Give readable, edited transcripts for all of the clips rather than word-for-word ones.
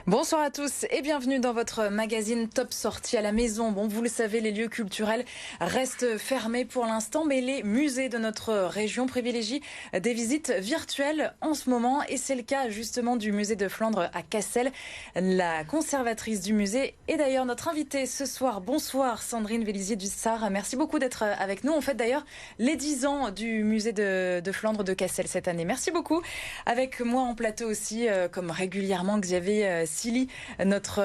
Bonsoir à tous et bienvenue dans votre magazine Top Sortie à la maison. Bon, vous le savez, les lieux culturels restent fermés pour l'instant, mais les musées de notre région privilégient des visites virtuelles en ce moment. Et c'est le cas justement du musée de Flandre à Cassel. La conservatrice du musée est d'ailleurs notre invitée ce soir. Bonsoir Sandrine Vélizier-Dussart. Merci beaucoup d'être avec nous. On fête d'ailleurs les 10 ans du musée de Flandre de Cassel cette année. Merci beaucoup. Avec moi en plateau aussi, comme régulièrement, Xavier Silly, notre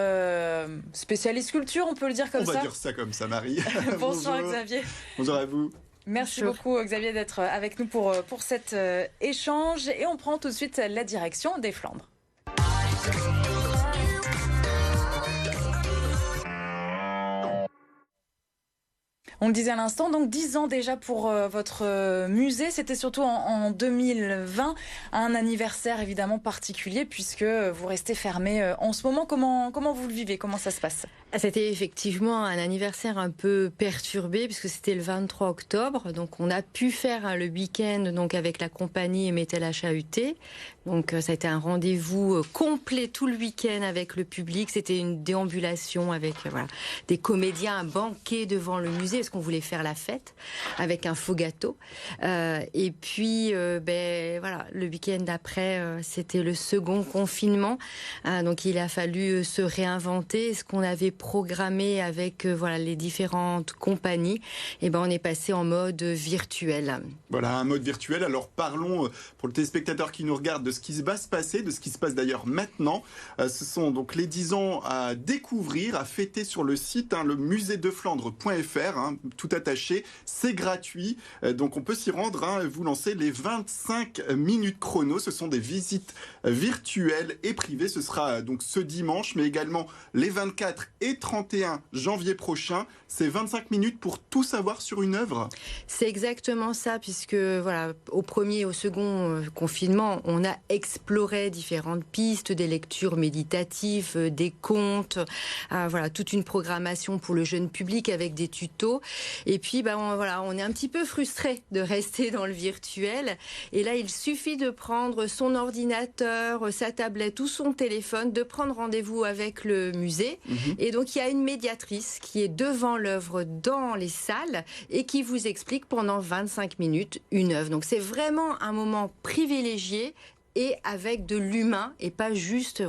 spécialiste culture, on peut le dire comme ça. On va dire ça comme ça, Marie. Bonsoir Bonjour. Xavier. Bonjour à vous. Merci Bonjour. beaucoup Xavier d'être avec nous pour cet échange. Et on prend tout de suite la direction des Flandres. On le disait à l'instant, donc 10 ans déjà pour votre musée. C'était surtout en 2020, un anniversaire évidemment particulier puisque vous restez fermé en ce moment. Comment vous le vivez? Comment ça se passe? C'était effectivement un anniversaire un peu perturbé puisque c'était le 23 octobre. Donc on a pu faire le week-end donc avec la compagnie Metel HAUT. Donc ça a été un rendez-vous complet tout le week-end avec le public. C'était une déambulation avec des comédiens, un banquet devant le musée parce qu'on voulait faire la fête avec un faux gâteau. Et puis le week-end d'après, c'était le second confinement. Donc il a fallu se réinventer. Ce qu'on avait programmé avec les différentes compagnies, et on est passé en mode virtuel. Voilà, un mode virtuel. Alors parlons pour le téléspectateur qui nous regarde de ce qui va se passer, de ce qui se passe d'ailleurs maintenant. Ce sont donc les 10 ans à découvrir, à fêter sur le site, le muséedeflandre.fr, tout attaché. C'est gratuit, donc on peut s'y rendre. Vous lancez les 25 minutes chrono. Ce sont des visites virtuelles et privées. Ce sera donc ce dimanche, mais également les 24 et 31 janvier prochain. C'est 25 minutes pour tout savoir sur une œuvre. C'est exactement ça, puisque au premier et au second confinement, on a exploré différentes pistes, des lectures méditatives, des contes, toute une programmation pour le jeune public avec des tutos. Et puis, on est un petit peu frustré de rester dans le virtuel. Et là, il suffit de prendre son ordinateur, sa tablette ou son téléphone, de prendre rendez-vous avec le musée. Et donc, il y a une médiatrice qui est devant l'œuvre dans les salles et qui vous explique pendant 25 minutes une œuvre. Donc, c'est vraiment un moment privilégié et avec de l'humain et pas juste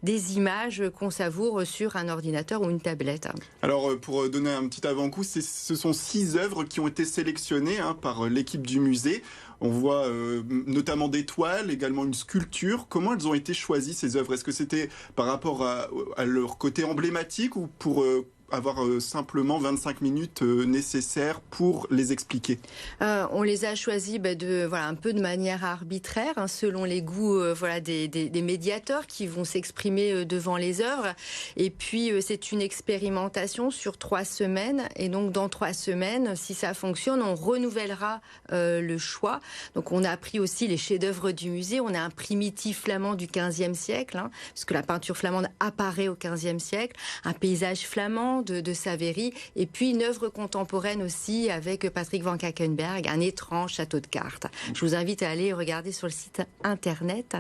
des images qu'on savoure sur un ordinateur ou une tablette. Alors pour donner un petit avant-goût, ce sont 6 œuvres qui ont été sélectionnées par l'équipe du musée. On voit notamment des toiles, également une sculpture. Comment elles ont été choisies ces œuvres? Est-ce que c'était par rapport à leur côté emblématique ou pour avoir simplement 25 minutes nécessaires pour les expliquer? On les a choisis un peu de manière arbitraire, selon les goûts des médiateurs qui vont s'exprimer devant les œuvres. Et puis c'est une expérimentation sur 3 semaines. Et donc dans 3 semaines, si ça fonctionne, on renouvellera le choix. Donc on a pris aussi les chefs-d'œuvre du musée. On a un primitif flamand du 15e siècle, puisque la peinture flamande apparaît au 15e siècle. Un paysage flamand de Savery, et puis une œuvre contemporaine aussi avec Patrick van Kakenberg, un étrange château de cartes. Je vous invite à aller regarder sur le site internet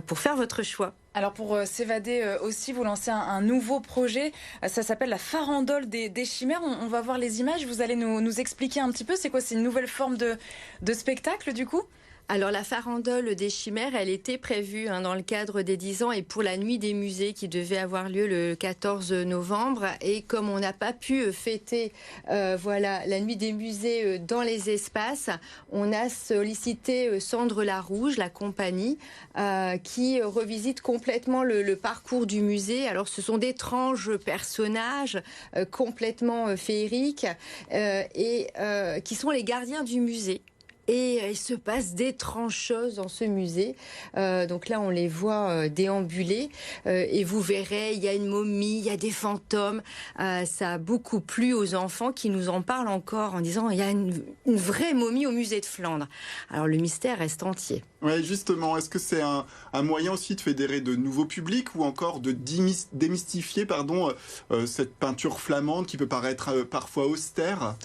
pour faire votre choix. Alors pour s'évader aussi, vous lancez un nouveau projet, ça s'appelle la farandole des chimères. On va voir les images, vous allez nous expliquer un petit peu, c'est quoi? C'est une nouvelle forme de spectacle du coup? Alors la farandole des chimères, elle était prévue dans le cadre des 10 ans et pour la nuit des musées qui devait avoir lieu le 14 novembre. Et comme on n'a pas pu fêter la nuit des musées dans les espaces, on a sollicité Sandre Larouge, la compagnie, qui revisite complètement le parcours du musée. Alors ce sont d'étranges personnages complètement féeriques et qui sont les gardiens du musée. Et il se passe d'étranges choses dans ce musée. Donc là, on les voit déambuler. Et vous verrez, il y a une momie, il y a des fantômes. Ça a beaucoup plu aux enfants qui nous en parlent encore en disant il y a une vraie momie au musée de Flandre. Alors le mystère reste entier. Ouais, justement, est-ce que c'est un moyen aussi de fédérer de nouveaux publics ou encore de démystifier cette peinture flamande qui peut paraître parfois austère ?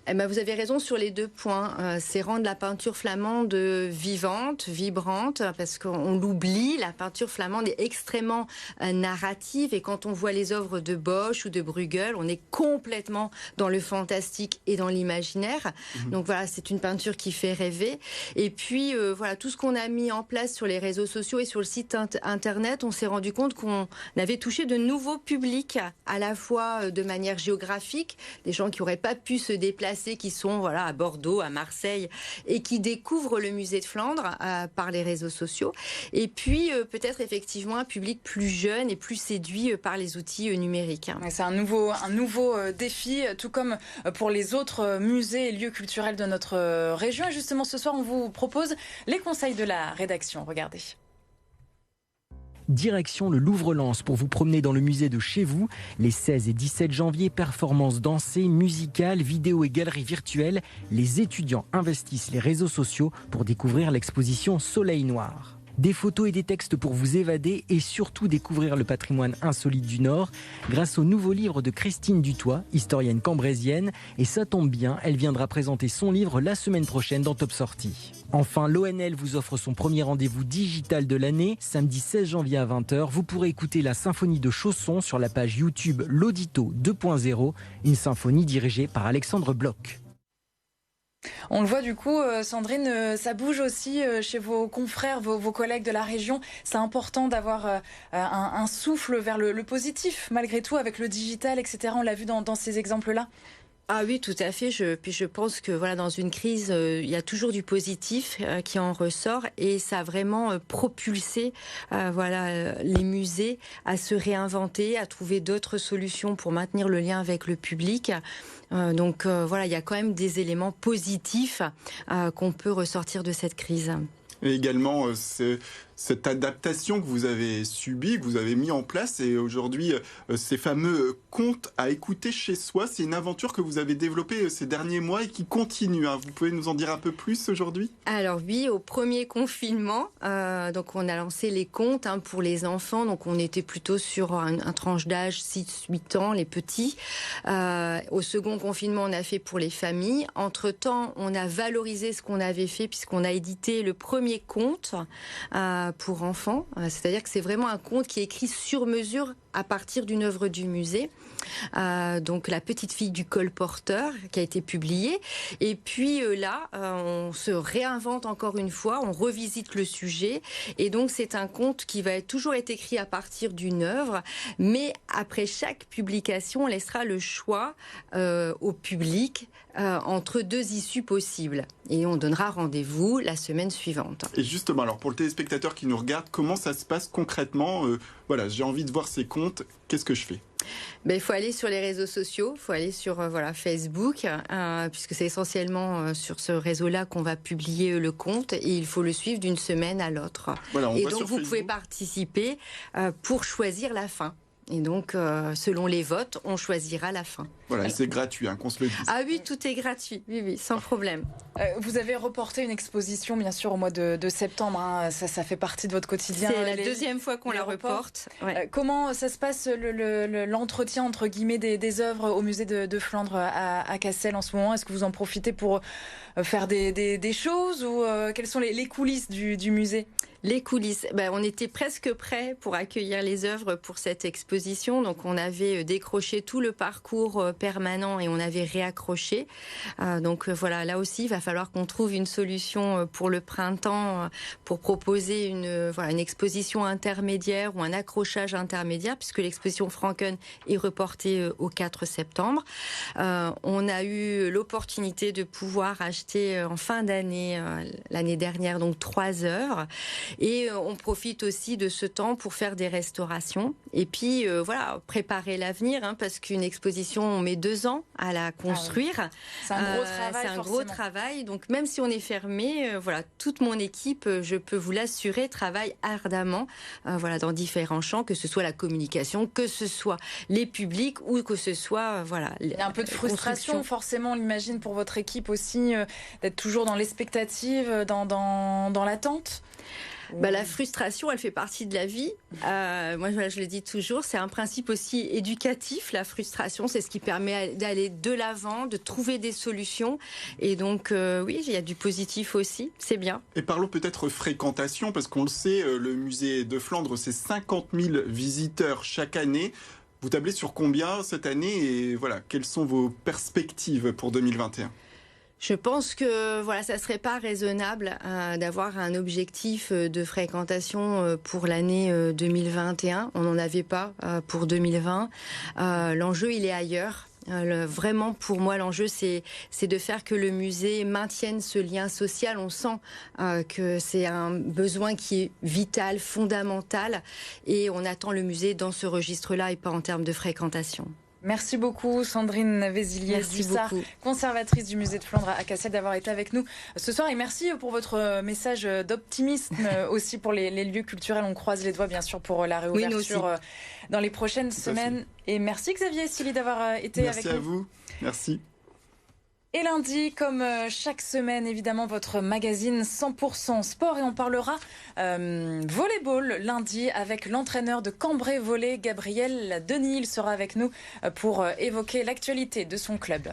Eh ben, vous avez raison sur les 2 points. C'est rendre la peinture flamande vivante, vibrante, parce qu'on l'oublie. La peinture flamande est extrêmement narrative et quand on voit les œuvres de Bosch ou de Bruegel, on est complètement dans le fantastique et dans l'imaginaire. Donc voilà, c'est une peinture qui fait rêver. Et puis voilà, tout ce qu'on a mis en place sur les réseaux sociaux et sur le site internet, on s'est rendu compte qu'on avait touché de nouveaux publics, à la fois de manière géographique, des gens qui n'auraient pas pu se déplacer, qui sont à Bordeaux, à Marseille, et qui découvrent le musée de Flandre par les réseaux sociaux. Et puis peut-être effectivement un public plus jeune et plus séduit par les outils numériques. C'est un nouveau défi, tout comme pour les autres musées et lieux culturels de notre région. Et justement, ce soir, on vous propose les conseils de la rédaction. Regardez. Direction le Louvre-Lens pour vous promener dans le musée de chez vous. Les 16 et 17 janvier, performances dansées, musicales, vidéos et galeries virtuelles. Les étudiants investissent les réseaux sociaux pour découvrir l'exposition Soleil Noir. Des photos et des textes pour vous évader et surtout découvrir le patrimoine insolite du Nord grâce au nouveau livre de Christine Dutoit, historienne cambrésienne. Et ça tombe bien, elle viendra présenter son livre la semaine prochaine dans Top Sortie. Enfin, l'ONL vous offre son premier rendez-vous digital de l'année. Samedi 16 janvier à 20h, vous pourrez écouter la symphonie de Chausson sur la page YouTube L'Audito 2.0, une symphonie dirigée par Alexandre Bloch. On le voit du coup, Sandrine, ça bouge aussi chez vos confrères, vos collègues de la région. C'est important d'avoir un souffle vers le positif, malgré tout, avec le digital, etc. On l'a vu dans ces exemples-là. Ah oui, tout à fait. Puis je pense que dans une crise, il y a toujours du positif qui en ressort et ça a vraiment propulsé les musées à se réinventer, à trouver d'autres solutions pour maintenir le lien avec le public. Donc il y a quand même des éléments positifs qu'on peut ressortir de cette crise. Et également, cette adaptation que vous avez subie, que vous avez mis en place, et aujourd'hui, ces fameux contes à écouter chez soi, c'est une aventure que vous avez développée ces derniers mois et qui continue. Vous pouvez nous en dire un peu plus aujourd'hui ? Alors oui, au premier confinement, donc on a lancé les contes pour les enfants. Donc on était plutôt sur un tranche d'âge 6-8 ans, les petits. Au second confinement, on a fait pour les familles. Entre-temps, on a valorisé ce qu'on avait fait puisqu'on a édité le premier conte pour enfants. C'est-à-dire que c'est vraiment un conte qui est écrit sur mesure à partir d'une œuvre du musée. Donc La petite fille du colporteur qui a été publiée. Et puis on se réinvente encore une fois, on revisite le sujet. Et donc c'est un conte qui va toujours être écrit à partir d'une œuvre, mais après chaque publication, on laissera le choix au public entre 2 issues possibles. Et on donnera rendez-vous la semaine suivante. Et justement, alors pour le téléspectateur qui nous regarde, comment ça se passe concrètement ? J'ai envie de voir ces contes, qu'est-ce que je fais ? Il faut aller sur les réseaux sociaux, il faut aller sur Facebook, puisque c'est essentiellement sur ce réseau-là qu'on va publier le conte, et il faut le suivre d'une semaine à l'autre. Et donc vous pouvez participer pour choisir la fin. Et donc, selon les votes, on choisira la fin. Voilà, c'est gratuit, qu'on se le dise. Ah oui, tout est gratuit, oui, sans problème. Vous avez reporté une exposition, bien sûr, au mois de septembre. Ça fait partie de votre quotidien. C'est la deuxième fois qu'on la reporte. Ouais. Comment ça se passe, l'entretien, entre guillemets, des œuvres au musée de Flandre à Cassel en ce moment ? Est-ce que vous en profitez pour faire des choses ou quelles sont les coulisses du musée ? Les coulisses, on était presque prêts pour accueillir les œuvres pour cette exposition. Donc on avait décroché tout le parcours permanent et on avait réaccroché. Là aussi, il va falloir qu'on trouve une solution pour le printemps pour proposer une exposition intermédiaire ou un accrochage intermédiaire, puisque l'exposition Franken est reportée au 4 septembre. On a eu l'opportunité de pouvoir acheter en fin d'année, l'année dernière, donc 3 œuvres. Et on profite aussi de ce temps pour faire des restaurations. Et puis, voilà, préparer l'avenir, hein, parce qu'une exposition, on met 2 ans à la construire. Ah oui. C'est un gros travail, c'est un gros travail. Donc, même si on est fermé, voilà, toute mon équipe, je peux vous l'assurer, travaille ardemment, voilà, dans différents champs, que ce soit la communication, que ce soit les publics ou que ce soit, voilà. Il y a un peu de frustration, forcément, on l'imagine, pour votre équipe aussi, d'être toujours dans l'expectative, dans l'attente. La frustration, elle fait partie de la vie. Moi, je le dis toujours, c'est un principe aussi éducatif. La frustration, c'est ce qui permet d'aller de l'avant, de trouver des solutions. Et donc, oui, il y a du positif aussi. C'est bien. Et parlons peut-être fréquentation, parce qu'on le sait, le musée de Flandre, c'est 50 000 visiteurs chaque année. Vous tablez sur combien cette année et voilà, quelles sont vos perspectives pour 2021 ? Je pense que voilà, ça serait pas raisonnable d'avoir un objectif de fréquentation pour l'année 2021. On n'en avait pas pour 2020. L'enjeu, il est ailleurs. Vraiment, pour moi, l'enjeu, c'est de faire que le musée maintienne ce lien social. On sent que c'est un besoin qui est vital, fondamental, et on attend le musée dans ce registre-là et pas en termes de fréquentation. Merci beaucoup Sandrine Vézillier-Dussart, conservatrice du musée de Flandre à Cassel, d'avoir été avec nous ce soir. Et merci pour votre message d'optimisme aussi pour les lieux culturels. On croise les doigts bien sûr pour la réouverture dans les prochaines semaines. Et merci Xavier et Silly d'avoir été avec nous. Merci à vous. Merci. Et lundi, comme chaque semaine, évidemment, votre magazine 100% sport. Et on parlera volleyball lundi avec l'entraîneur de Cambrai Volley, Gabriel Denis. Il sera avec nous pour évoquer l'actualité de son club.